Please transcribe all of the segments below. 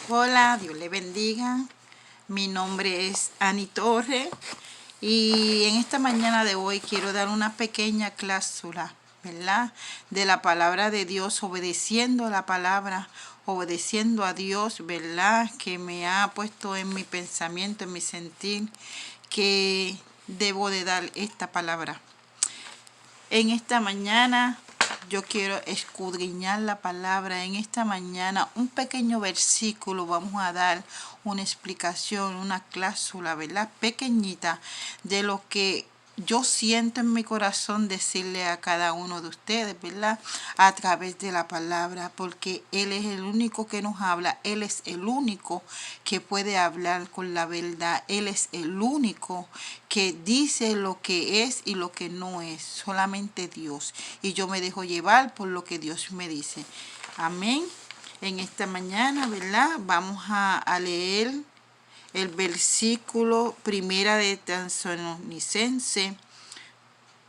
Hola, Dios le bendiga. Mi nombre es Ani Torre y en esta mañana de hoy quiero dar una pequeña cláusula, ¿verdad? De la palabra de Dios, obedeciendo la palabra, obedeciendo a Dios, ¿verdad? Que me ha puesto en mi pensamiento, en mi sentir, que debo de dar esta palabra. En esta mañana yo quiero escudriñar la palabra. En esta mañana un pequeño versículo vamos a dar una explicación, una cláusula, ¿verdad? Pequeñita de lo que yo siento en mi corazón decirle a cada uno de ustedes, ¿verdad? A través de la palabra, porque Él es el único que nos habla, Él es el único que puede hablar con la verdad, Él es el único que dice lo que es y lo que no es, solamente Dios. Y yo me dejo llevar por lo que Dios me dice. Amén. En esta mañana, ¿verdad? Vamos a leer el versículo primera de Tesalonicenses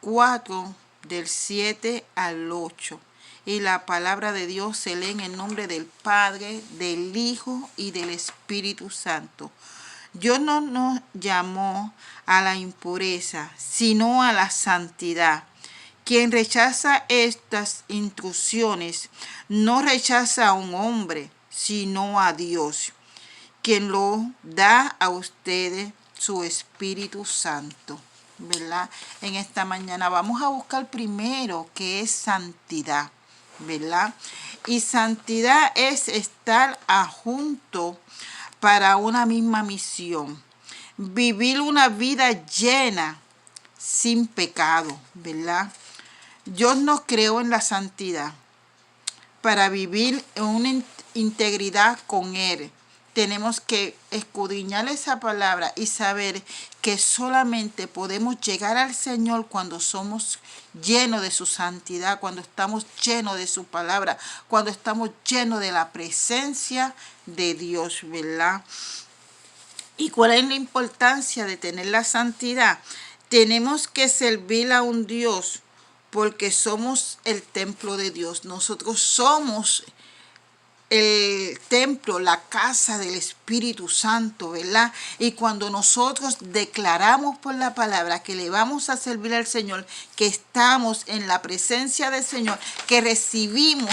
4, del 7 al 8. Y la palabra de Dios se lee en el nombre del Padre, del Hijo y del Espíritu Santo. Dios no nos llamó a la impureza, sino a la santidad. Quien rechaza estas instrucciones no rechaza a un hombre, sino a Dios, quien lo da a ustedes su Espíritu Santo, ¿verdad? En esta mañana vamos a buscar primero qué es santidad, ¿verdad? Y santidad es estar junto para una misma misión, vivir una vida llena, sin pecado, ¿verdad? Dios nos creó en la santidad para vivir en una integridad con Él. Tenemos que escudriñar esa palabra y saber que solamente podemos llegar al Señor cuando somos llenos de su santidad, cuando estamos llenos de su palabra, cuando estamos llenos de la presencia de Dios, ¿verdad? ¿Y cuál es la importancia de tener la santidad? Tenemos que servir a un Dios porque somos el templo de Dios. Nosotros somos el templo, la casa del Espíritu Santo, ¿verdad? Y cuando nosotros declaramos por la palabra que le vamos a servir al Señor, que estamos en la presencia del Señor, que recibimos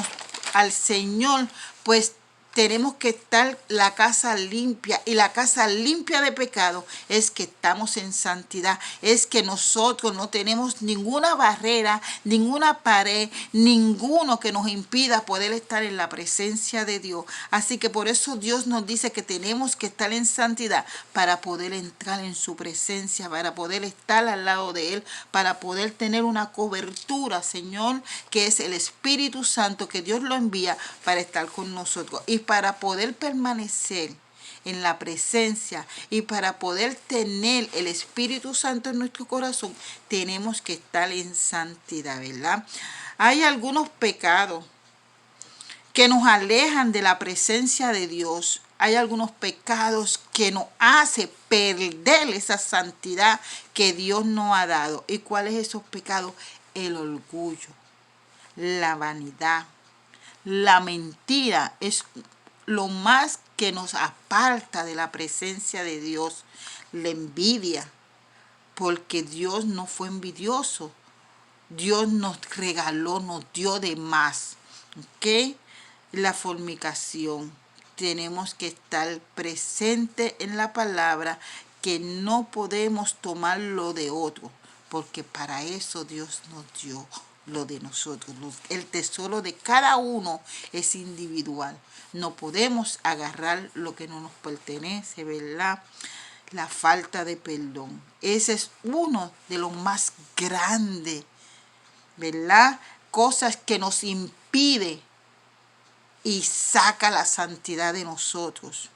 al Señor, pues tenemos que estar la casa limpia, y la casa limpia de pecado es que estamos en santidad, es que nosotros no tenemos ninguna barrera, ninguna pared, ninguno que nos impida poder estar en la presencia de Dios. Así que por eso Dios nos dice que tenemos que estar en santidad para poder entrar en su presencia, para poder estar al lado de Él, para poder tener una cobertura, Señor, que es el Espíritu Santo, que Dios lo envía para estar con nosotros. Y para poder permanecer en la presencia y para poder tener el Espíritu Santo en nuestro corazón, tenemos que estar en santidad, ¿verdad? Hay algunos pecados que nos alejan de la presencia de Dios. Hay algunos pecados que nos hacen perder esa santidad que Dios nos ha dado. ¿Y cuáles esos pecados? El orgullo, la vanidad, la mentira es lo más que nos aparta de la presencia de Dios. La envidia, porque Dios no fue envidioso. Dios nos regaló, nos dio de más. ¿Ok? La fornicación. Tenemos que estar presente en la palabra, que no podemos tomar lo de otro, porque para eso Dios nos dio lo de nosotros. El tesoro de cada uno es individual. No podemos agarrar lo que no nos pertenece, ¿verdad? La falta de perdón. Ese es uno de los más grandes, ¿verdad? Cosas que nos impide y saca la santidad de nosotros.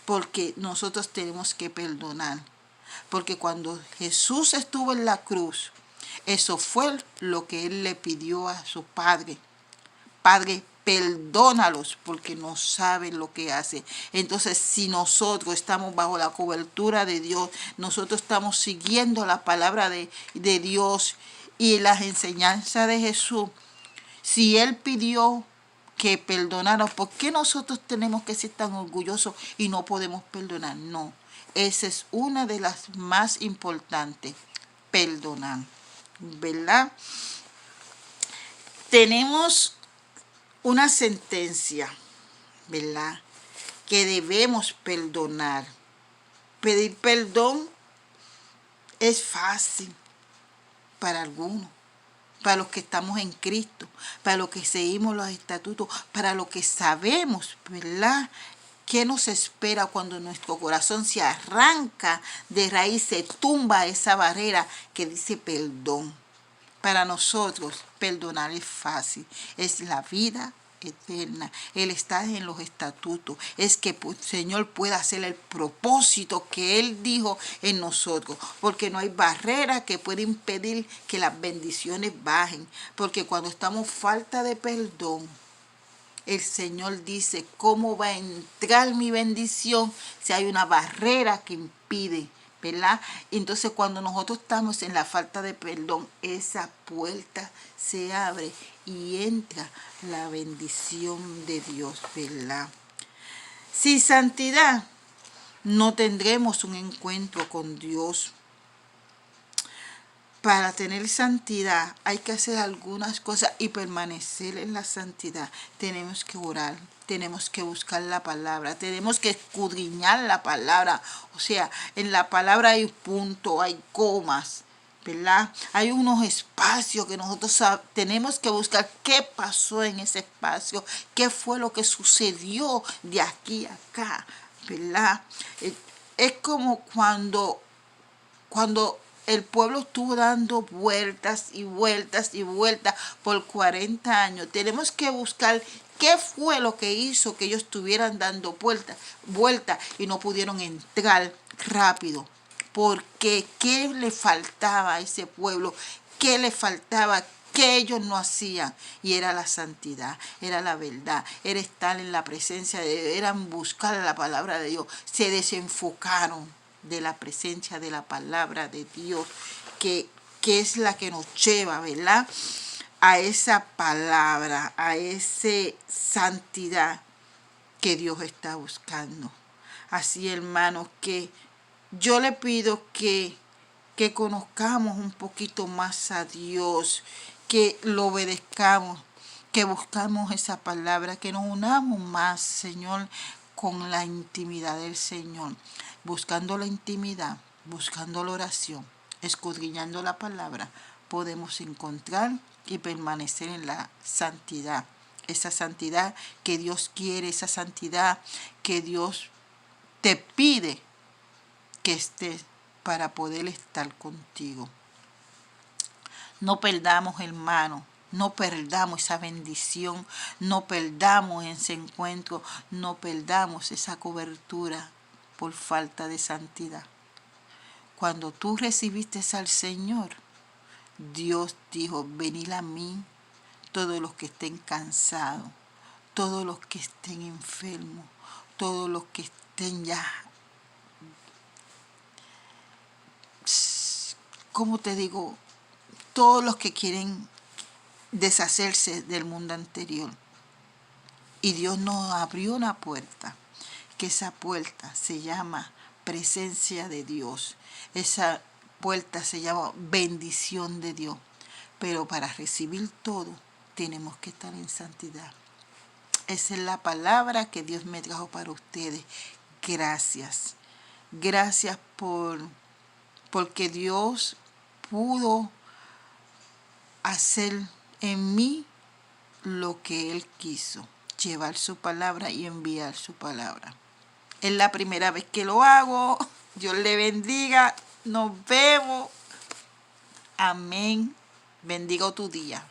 Porque nosotros tenemos que perdonar. Porque cuando Jesús estuvo en la cruz, eso fue lo que Él le pidió a su Padre. Padre, perdónalos porque no saben lo que hacen. Entonces, si nosotros estamos bajo la cobertura de Dios, nosotros estamos siguiendo la palabra de Dios y las enseñanzas de Jesús. Si Él pidió que perdonarnos. ¿Por qué nosotros tenemos que ser tan orgullosos y no podemos perdonar? No, esa es una de las más importantes, perdonar, ¿verdad? Tenemos una sentencia, ¿verdad? Que debemos perdonar. Pedir perdón es fácil para algunos, para los que estamos en Cristo, para los que seguimos los estatutos, para los que sabemos, ¿verdad?, qué nos espera cuando nuestro corazón se arranca de raíz, se tumba esa barrera que dice perdón. Para nosotros, perdonar es fácil, es la vida eterna, el estar en los estatutos, es que el Señor pueda hacer el propósito que Él dijo en nosotros, porque no hay barrera que pueda impedir que las bendiciones bajen, porque cuando estamos falta de perdón, el Señor dice, ¿cómo va a entrar mi bendición si hay una barrera que impide? ¿Verdad? Entonces cuando nosotros estamos en la falta de perdón, esa puerta se abre y entra la bendición de Dios, ¿verdad? Sin santidad no tendremos un encuentro con Dios. Para tener santidad hay que hacer algunas cosas y permanecer en la santidad. Tenemos que orar, tenemos que buscar la palabra, tenemos que escudriñar la palabra. O sea, en la palabra hay puntos, hay comas, ¿verdad? Hay unos espacios que nosotros tenemos que buscar qué pasó en ese espacio, qué fue lo que sucedió de aquí a acá, ¿verdad? Es como cuando el pueblo estuvo dando vueltas y vueltas y vueltas por 40 años. Tenemos que buscar qué fue lo que hizo que ellos estuvieran dando vueltas y no pudieron entrar rápido. Porque ¿qué le faltaba a ese pueblo? ¿Qué le faltaba? Que ellos no hacían, y era la santidad, era la verdad, era estar en la presencia de Dios, era buscar la palabra de Dios. Se desenfocaron de la presencia de la palabra de Dios, que es la que nos lleva, ¿verdad?, a esa palabra, a esa santidad que Dios está buscando. Así, hermanos, que yo le pido que conozcamos un poquito más a Dios, que lo obedezcamos, que buscamos esa palabra, que nos unamos más, Señor, con la intimidad del Señor, buscando la intimidad, buscando la oración, escudriñando la palabra, podemos encontrar y permanecer en la santidad, esa santidad que Dios quiere, esa santidad que Dios te pide que estés para poder estar contigo. No perdamos, hermano, no perdamos esa bendición, no perdamos ese encuentro, no perdamos esa cobertura por falta de santidad. Cuando tú recibiste al Señor, Dios dijo, venid a mí todos los que estén cansados, todos los que estén enfermos, todos los que estén ya, ¿cómo te digo?, todos los que quieren deshacerse del mundo anterior. Y Dios nos abrió una puerta, que esa puerta se llama presencia de Dios. Esa puerta se llama bendición de Dios. Pero para recibir todo, tenemos que estar en santidad. Esa es la palabra que Dios me trajo para ustedes. Gracias. Gracias porque Dios pudo hacer en mí lo que Él quiso, llevar su palabra y enviar su palabra. Es la primera vez que lo hago. Dios le bendiga. Nos vemos. Amén. Bendiga tu día.